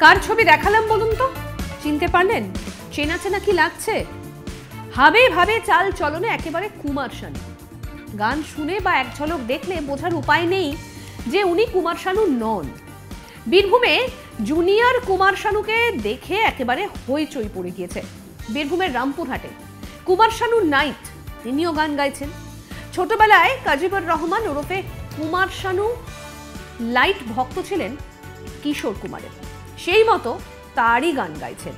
কার ছবি দেখালাম বলুন তো? চিনতে পারলেন? চেনা চেনা কি লাগছে? ভাবে ভাবে চাল চলনে একেবারে কুমার শানু। গান শুনে বা এক ঝলক দেখলে বোঝার উপায় নেই যে উনি কুমার শানু নন। বীরভূমে জুনিয়র কুমার শানুকে দেখে একেবারে হইচই পড়ে গিয়েছে। বীরভূমের রামপুরহাটে কুমার শানু নাইট তিনিও গান গাইছেন। ছোটবেলায় কাজীবর রহমান ওরফে কুমার শানু লাইট ভক্ত ছিলেন কিশোর কুমারের, সেই মতো তারই গান গাইছেন।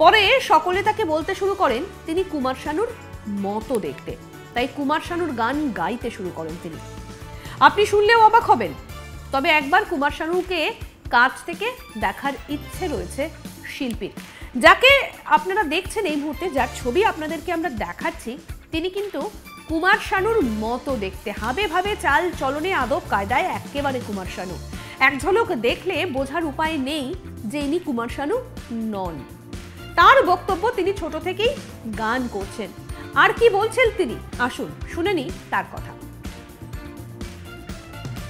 পরে সকলে তাকে বলতে শুরু করেন তিনি কুমার শানুর মতো দেখতে, তাই কুমার শানুর গান গাইতে শুরু করেন তিনি। আপনি শুনলেও অবাক হবেন, তবে একবার কুমার শানুকে কাছ থেকে দেখার ইচ্ছে রয়েছে শিল্পীর। যাকে আপনারা দেখছেন এই মুহূর্তে, যার ছবি আপনাদেরকে আমরা দেখাচ্ছি, তিনি কিন্তু কুমার শানুর মতো দেখতে, হাবে ভাবে চাল চলনে আদব কায়দায় একেবারে কুমার শানু। এক ঝলক দেখলে বোঝার উপায় নেই যে ইনি কুমার শানু নন। তার বক্তব্য, তিনি ছোট থেকেই গান করছেন। আর কি বলছেন তিনি, আসুন শুনে নিই তার কথা।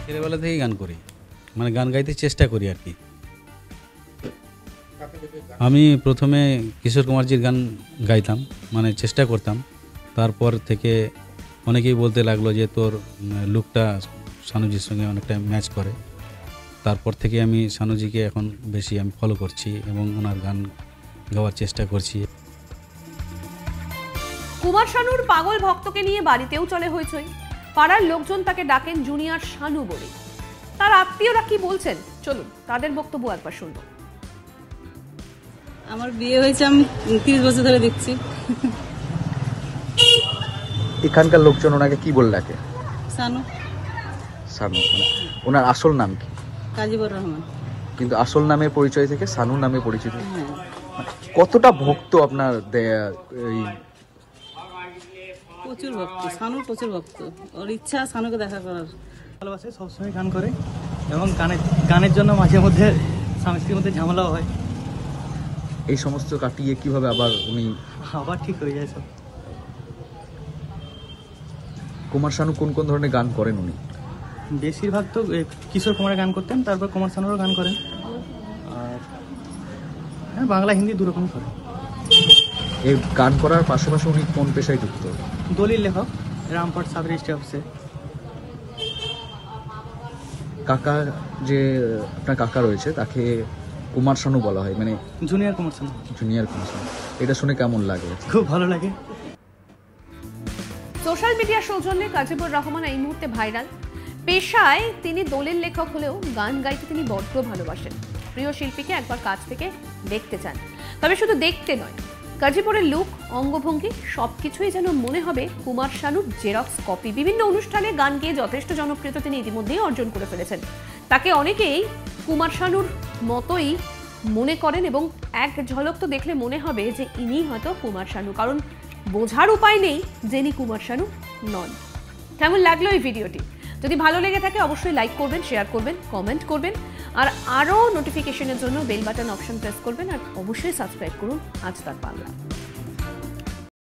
ছেলেবেলা থেকেই গান করি, মানে গান গাইতে চেষ্টা করি আর কি। আমি প্রথমে কিশোর কুমারজির গান গাইতাম, মানে চেষ্টা করতাম। তারপর থেকে অনেকেই বলতে লাগলো যে তোর লুকটা শানুজির সঙ্গে অনেকটা ম্যাচ করে। তারপর থেকে আমি শানুজিকে এখন বেশি আমি ফলো করছি এবং ওনার গান গাওয়ার চেষ্টা করছি। কুমার শানুর পাগল ভক্তকে নিয়ে বাড়িতেও চলে হইচই। পাড়ার লোকজন তাকে ডাকেন জুনিয়র শানু বলে। তার আত্মীয়রা কি বলছেন, চলুন তাদের বক্তব্য একবার শুনবো। আমার বিয়ে হয়েছে, আমি 30 বছর ধরে দেখছি। এখানকার লোকজন ওনাকে কি বলে ডাকে? শানু। শানু, ওনার আসল নাম কি? কাজীবর রহমান। কিন্তু আসল নামের পরিচয় থেকে শানু নামে পরিচিত। হ্যাঁ। কতটা ভক্ত আপনার? প্রচুর ভক্ত, শানুর প্রচুর ভক্ত। ওর ইচ্ছা শানুকে দেখা করার। ভালোবাসে, সবসময় গান করে এবং গানের জন্য মাঝে মধ্যে স্বামী স্ত্রীর মধ্যে ঝামেলাও হয়। এই সমস্ত কাটিয়ে কিভাবে আবার উনি আবার ঠিক হয়ে যায় সব। কুমার শানু কোন কোন ধরনের গান করেন উনি? বেশিরভাগ তো কিশোর কুমারের গান করতেন, তারপর কুমার শানুরও গান করেন। আর হ্যাঁ, বাংলা হিন্দি দুরকম করেন। এই গান করার পাশাপাশি উনি কোন পেশায় যুক্ত? দলিল লেখক, রামপুরহাট সাব রেজিস্ট্রি অফিসে। কাকা, যে আপনার কাকা রয়েছে তাকে কুমার শানু বলা হয়, মানে জুনিয়র কুমার শানু। জুনিয়র কুমার শানু। এটা শুনে কেমন লাগে? খুব ভালো লাগে। সোশ্যাল মিডিয়ার সৌজন্যে কাজীবর রহমান এই মুহূর্তে ভাইরাল। পেশায় তিনি দলিল লেখক হলেও গান গাইতে তিনি বড্ড ভালোবাসেন। প্রিয় শিল্পীকে একবার কাছ থেকে দেখতে চান, তবে শুধু দেখতে নয়, কাজীবরের লুক, অঙ্গভঙ্গি সবকিছুই যেন মনে হবে কুমার শানুর জেরক্স কপি। বিভিন্ন অনুষ্ঠানে গান গেয়ে যথেষ্ট জনপ্রিয়তা তিনি ইতিমধ্যেই অর্জন করে ফেলেছেন। তাকে অনেকেই কুমার শানুর মতোই মনে করেন এবং এক ঝলক তো দেখলে মনে হবে যে ইনি হয়তো কুমার শানু, কারণ বোঝার উপায় নেই যে ইনি কুমার শানু নন। কেমন লাগলো এই ভিডিওটি? যদি ভালো লেগে থাকে অবশ্যই লাইক করবেন, শেয়ার করবেন, কমেন্ট করবেন, আর আরও নোটিফিকেশনের জন্য বেল বাটন অপশন প্রেস করবেন, আর অবশ্যই সাবস্ক্রাইব করুন আজ তাক বাংলা।